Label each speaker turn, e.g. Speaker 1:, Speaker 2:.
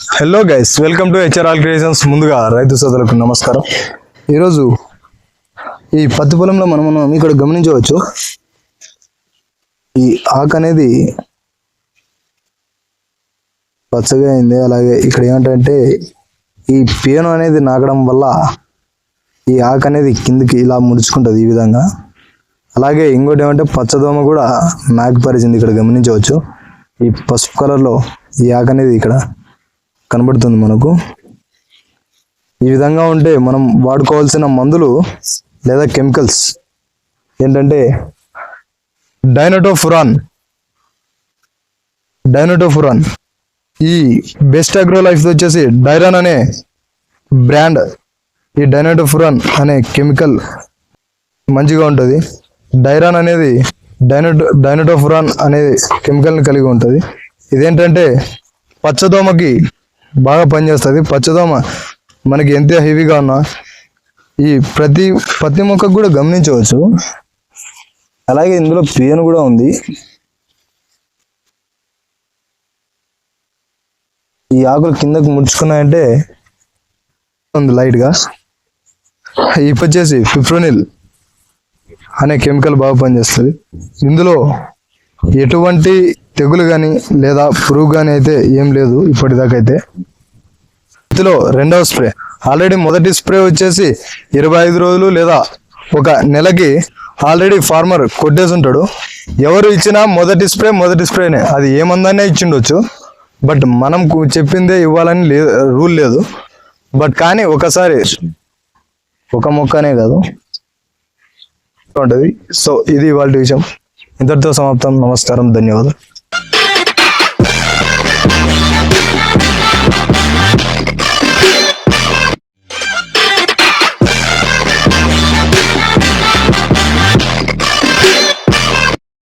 Speaker 1: Hello guys, welcome to హెచ్ఆర్ఆల్ creations. ముందుగా రైతు సోదరులకు నమస్కారం. ఈరోజు ఈ పత్తి పొలంలో మనం ఇక్కడ గమనించవచ్చు, ఈ ఆకు అనేది పచ్చగా అయింది. అలాగే ఇక్కడ ఏమిటంటే ఈ పేను అనేది నాకడం వల్ల ఈ ఆకు అనేది కిందికి ఇలా ముడుచుకుంటుంది ఈ విధంగా. అలాగే ఇంకోటి ఏమంటే పచ్చదోమ కూడా నాకిపరిచింది. ఇక్కడ గమనించవచ్చు, ఈ పసుపు కలర్లో ఈ ఆకు అనేది ఇక్కడ కనబడుతుంది మనకు. ఈ విధంగా ఉంటే మనం వాడుకోవాల్సిన మందులు లేదా కెమికల్స్ ఏంటంటే డైనటోఫురాన్. ఈ బెస్ట్ అగ్రో లైఫ్ వచ్చేసి డైరాన్ అనే బ్రాండ్. ఈ డైనటోఫురాన్ అనే కెమికల్ మంచిగా ఉంటుంది. డైరాన్ అనేది డైనటోఫురాన్ అనేది కెమికల్ని కలిగి ఉంటుంది. ఇదేంటంటే పచ్చదోమకి బాగా పనిచేస్తుంది. పచ్చదోమ మనకి ఎంత హెవీగా ఉన్నా ఈ ప్రతి మొక్కకు కూడా గమనించవచ్చు. అలాగే ఇందులో పేను కూడా ఉంది. ఈ ఆకులు కిందకు ముడుచుకున్నాయంటే ఉంది లైట్గా. ఇవి వచ్చేసి ఫిప్రోనిల్ అనే కెమికల్ బాగా పనిచేస్తుంది. ఇందులో ఎటువంటి తెగులు కానీ లేదా పురుగు కానీ అయితే ఏం లేదు ఇప్పటిదాకా అయితే. ఇందులో రెండవ స్ప్రే, ఆల్రెడీ మొదటి స్ప్రే వచ్చేసి 25 రోజులు లేదా ఒక నెలకి ఆల్రెడీ ఫార్మర్ కొట్టేసి ఉంటాడు. ఎవరు ఇచ్చినా మొదటి స్ప్రేనే, అది ఏ మందైనా ఇచ్చిండొచ్చు. బట్ మనం చెప్పిందే ఇవ్వాలని రూల్ లేదు. బట్ కానీ ఒకసారి ఒక మొక్కనే కాదు ఉంటుంది. సో ఇది ఇవాళ విషయం. ఇంతటితో సమాప్తం. నమస్కారం, ధన్యవాదాలు.